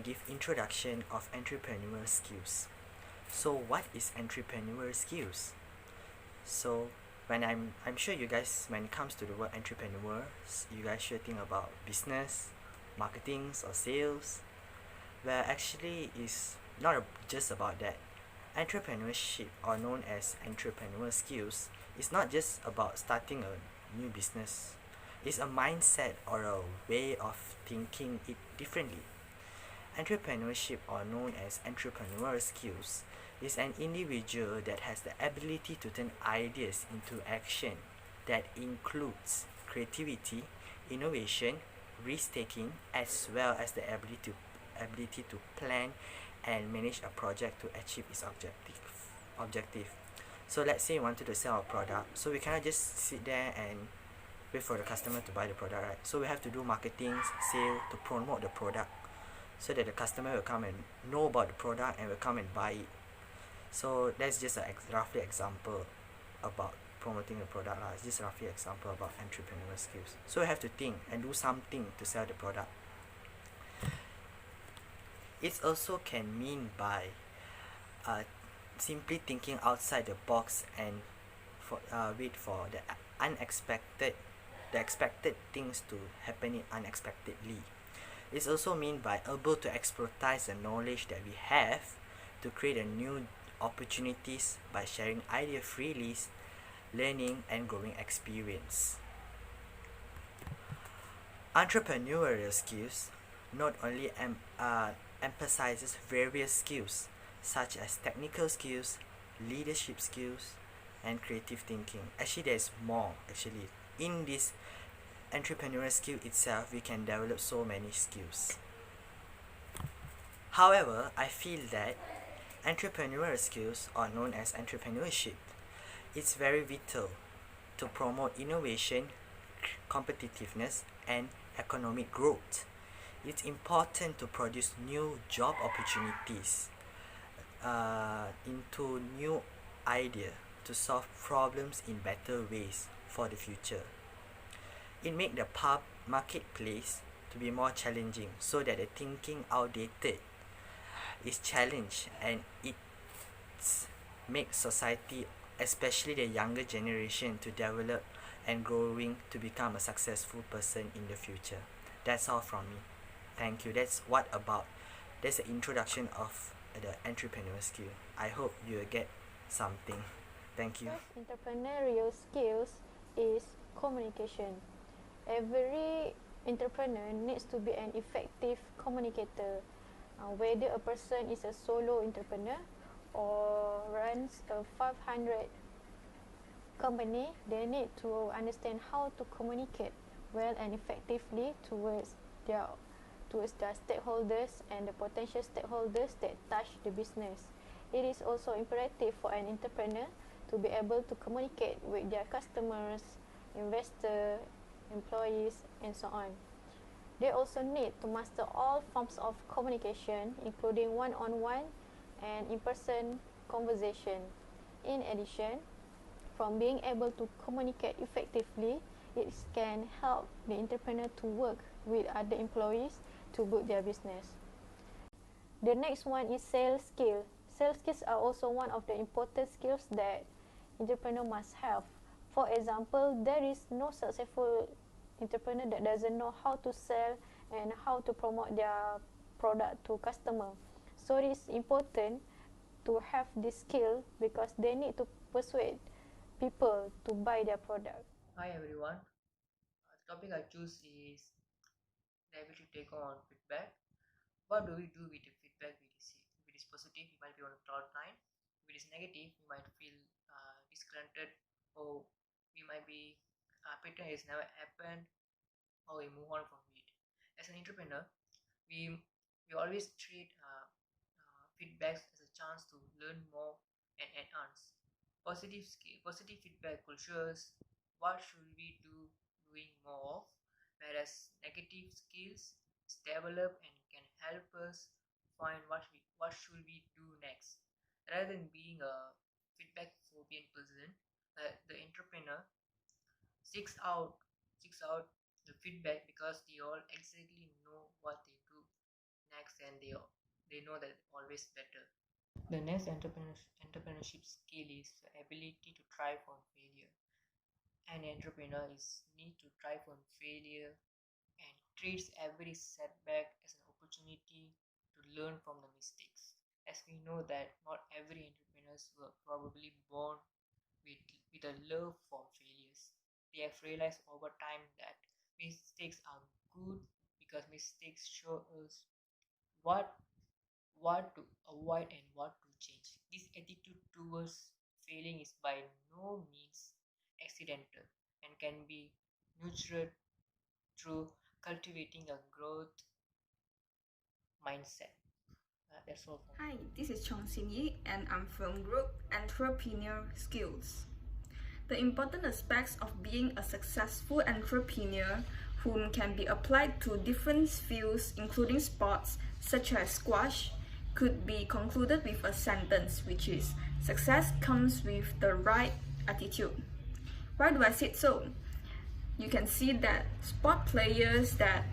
give introduction of entrepreneurial skills. So what is entrepreneurial skills? So when I'm sure you guys, when it comes to the word entrepreneur, you guys should think about business, marketing or sales. Where actually is not just about that. Entrepreneurship, or known as entrepreneurial skills, is not just about starting a new business. It's a mindset or a way of thinking it differently. Entrepreneurship, or known as entrepreneurial skills, is an individual that has the ability to turn ideas into action that includes creativity, innovation, risk-taking, as well as the ability to plan and manage a project to achieve its objective. So let's say you wanted to sell a product, so we cannot just sit there and wait for the customer to buy the product, right? So we have to do marketing, sale to promote the product, so that the customer will come and know about the product and will come and buy it. So that's just a roughly example about promoting the product lah. It's just a roughly example about entrepreneurial skills. So we have to think and do something to sell the product. It also can mean by simply thinking outside the box and wait for the expected things to happen unexpectedly. It's also mean by able to expertise the knowledge that we have to create a new opportunities by sharing idea freely, learning and growing experience. Entrepreneurial skills not only emphasizes various skills such as technical skills, leadership skills, and creative thinking. Actually, there's more. Actually, in this entrepreneurial skill itself, we can develop so many skills. However, I feel that entrepreneurial skills, or known as entrepreneurship, it's very vital to promote innovation, competitiveness, and economic growth. It's important to produce new job opportunities into new idea to solve problems in better ways for the future. It make the marketplace to be more challenging, so that the thinking outdated is challenged, and it makes society, especially the younger generation, to develop and growing to become a successful person in the future. That's all from me. Thank you. That's the introduction of the entrepreneurial skill. I hope you will get something. Thank you. First entrepreneurial skills is communication. Every entrepreneur needs to be an effective communicator. Whether a person is a solo entrepreneur or runs a 500 company, they need to understand how to communicate well and effectively towards their stakeholders and the potential stakeholders that touch the business. It is also imperative for an entrepreneur to be able to communicate with their customers, investors, employees, and so on. They also need to master all forms of communication, including one-on-one and in-person conversation. In addition, from being able to communicate effectively, it can help the entrepreneur to work with other employees to build their business. The next one is sales skill. Sales skills are also one of the important skills that entrepreneur must have. For example, there is no successful entrepreneur that doesn't know how to sell and how to promote their product to customer. So it is important to have this skill because they need to persuade people to buy their product. Hi everyone. The topic I choose is the ability to take on feedback. What do we do with the feedback we receive? If it is positive, we might be on a cloud nine. If it is negative, we might feel disgruntled, or we might be pretend it's never happened, or we move on from it. As an entrepreneur, we always treat feedbacks as a chance to learn more and enhance. Positive feedback will show us what should we doing more of, whereas negative skills is develop and can help us find what should we do next. Rather than being a feedback phobian person, the entrepreneur seeks out the feedback because they all exactly know what they do next, and they know that always better. The next entrepreneurship skill is the ability to thrive on failure. An entrepreneur is need to thrive on failure and treats every setback as an opportunity to learn from the mistakes. As we know that not every entrepreneurs were probably born with, with a love for failures. They have realized over time that mistakes are good because mistakes show us what what to avoid and what to change. This attitude towards failing is by no means accidental and can be nurtured through cultivating a growth mindset. That's all for me. Hi, this is Chong Xin Yi and I'm from Group Entrepreneurial Skills. The important aspects of being a successful entrepreneur whom can be applied to different fields including sports such as squash could be concluded with a sentence which is success comes with the right attitude. Why do I say so? You can see that sport players that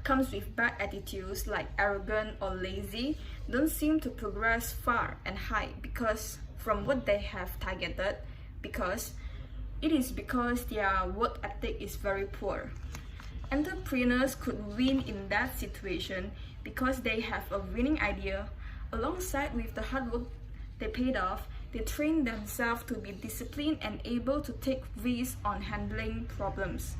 comes with bad attitudes like arrogant or lazy don't seem to progress far and high because from what they have targeted, because their work ethic is very poor. Entrepreneurs could win in that situation because they have a winning idea. Alongside with the hard work they paid off, they train themselves to be disciplined and able to take risks on handling problems.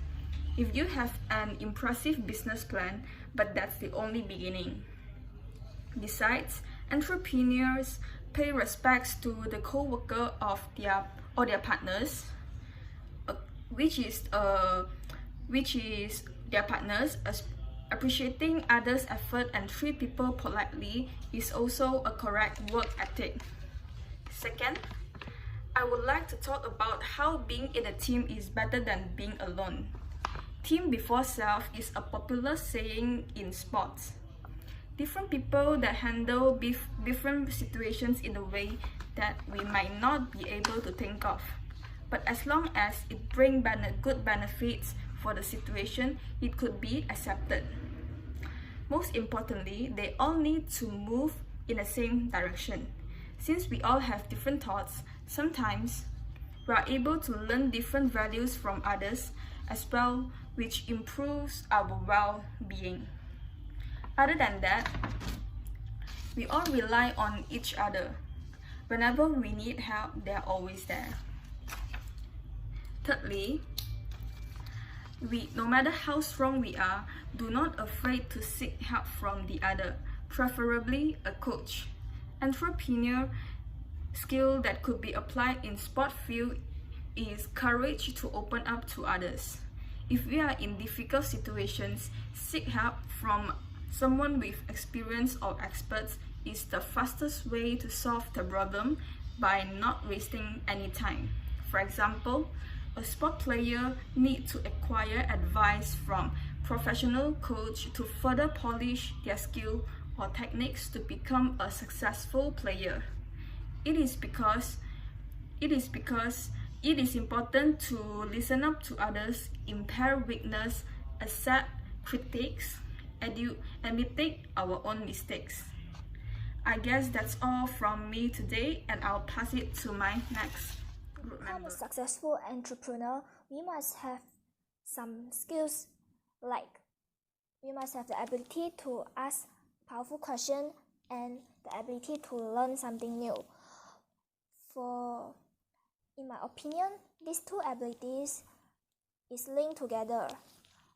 If you have an impressive business plan, but that's the only beginning. Besides, entrepreneurs pay respects to the co-worker of their partners, which is their partners. Appreciating others' effort and treat people politely is also a correct work ethic. Second, I would like to talk about how being in a team is better than being alone. Team before self is a popular saying in sports. Different people that handle different situations in a way that we might not be able to think of. But as long as it brings good benefits for the situation, it could be accepted. Most importantly, they all need to move in the same direction. Since we all have different thoughts, sometimes we are able to learn different values from others as well, which improves our well-being. Other than that, we all rely on each other. Whenever we need help, they are always there. Thirdly, no matter how strong we are, do not afraid to seek help from the other, preferably a coach. Entrepreneur skill that could be applied in sport field is courage to open up to others. If we are in difficult situations, seek help from someone with experience or experts is the fastest way to solve the problem by not wasting any time. For example, a sport player needs to acquire advice from professional coach to further polish their skill or techniques to become a successful player. It is because it is important to listen up to others, impair weakness, accept critics, admit our own mistakes. I guess that's all from me today, and I'll pass it to my next group To become member. a successful entrepreneur, we must have some skills like we must have the ability to ask powerful questions and the ability to learn something new. In my opinion, these two abilities is linked together.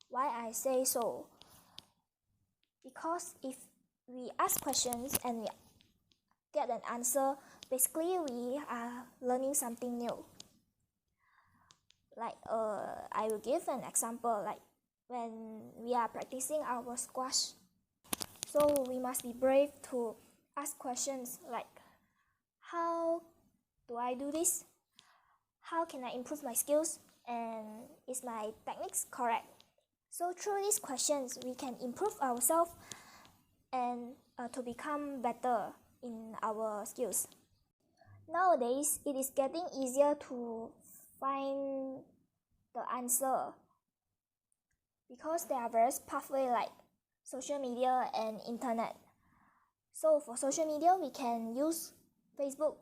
Why I say so? Because if we ask questions and we get an answer, basically we are learning something new. Like I will give an example, like when we are practicing our squash. So we must be brave to ask questions like, how do I do this? How can I improve my skills? And is my techniques correct? So through these questions, we can improve ourselves and to become better in our skills. Nowadays, it is getting easier to find the answer because there are various pathways like social media and internet. So for social media, we can use Facebook,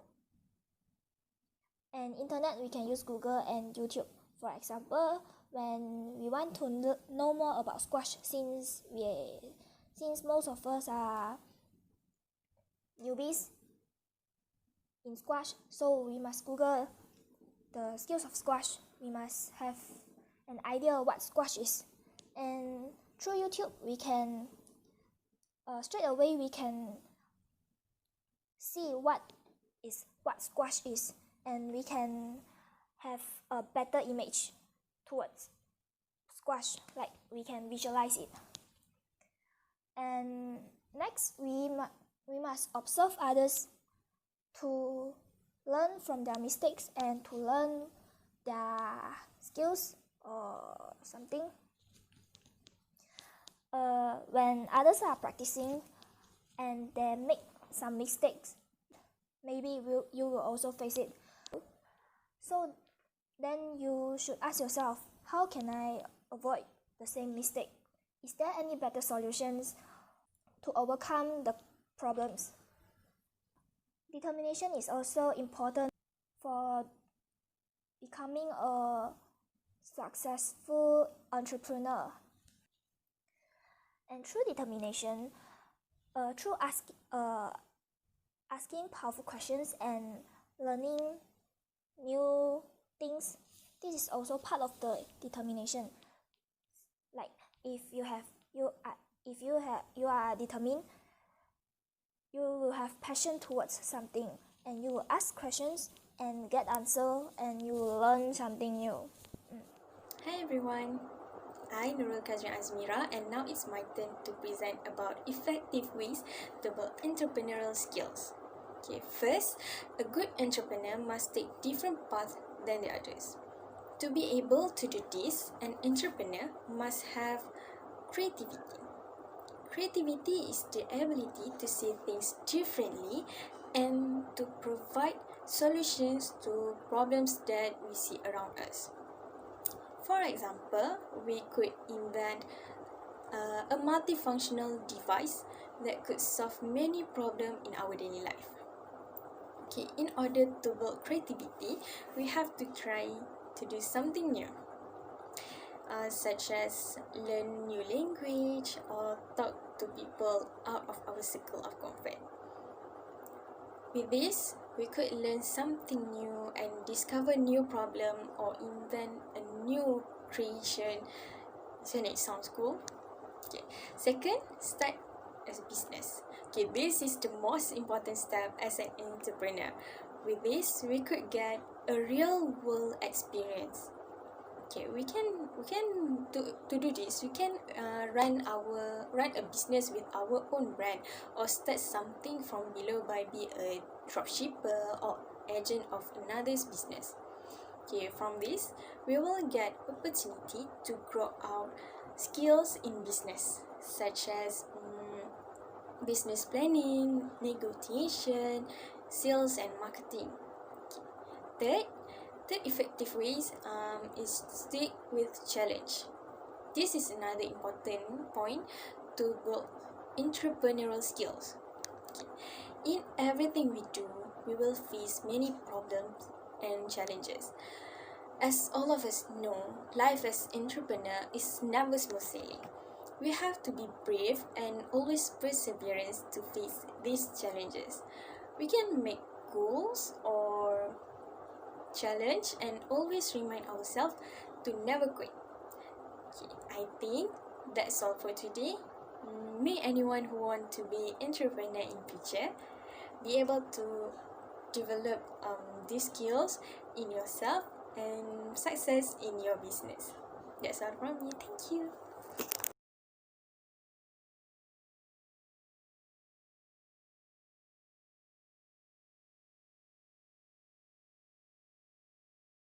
and internet we can use Google and YouTube. For example, when we want to know more about squash, since most of us are newbies in squash, so we must Google the skills of squash. We must have an idea what squash is, and through YouTube we can straight away we can see what squash is, and we can have a better image towards squash, like we can visualize it. And next, we must observe others to learn from their mistakes and to learn their skills or something. When others are practicing and they make some mistakes, maybe you will also face it. So then you should ask yourself, how can I avoid the same mistake? Is there any better solutions to overcome the problems? Determination is also important for becoming a successful entrepreneur. And through determination, through asking powerful questions and learning new things, this is also part of the determination. Like if you are determined, you will have passion towards something, and you will ask questions and get answer, and you will learn something new. Hi everyone, I'm Nurul Kajran Azmira, and now it's my turn to present about effective ways to build entrepreneurial skills. Okay, first, a good entrepreneur must take different paths than the others. To be able to do this, an entrepreneur must have creativity. Creativity is the ability to see things differently and to provide solutions to problems that we see around us. For example, we could invent a multifunctional device that could solve many problems in our daily life. Okay, in order to build creativity, we have to try to do something new, such as learn new language or talk to people out of our circle of comfort. With this, we could learn something new and discover new problem or invent a new creation. Doesn't it sound cool? Okay. Second, start as a business. Okay, this is the most important step as an entrepreneur. With this, we could get a real world experience. Okay, we can to do this. We can run a business with our own brand, or start something from below by be a dropshipper or agent of another's business. Okay, from this we will get opportunity to grow our skills in business, such as business planning, negotiation, sales, and marketing. Okay. Third effective ways is stick with challenge. This is another important point to build entrepreneurial skills. Okay. In everything we do, we will face many problems and challenges. As all of us know, life as entrepreneur is never smooth sailing. We have to be brave and always perseverance to face these challenges. We can make goals or challenge and always remind ourselves to never quit. Okay, I think that's all for today. May anyone who want to be entrepreneur in future be able to develop these skills in yourself and success in your business. That's all from me. Thank you.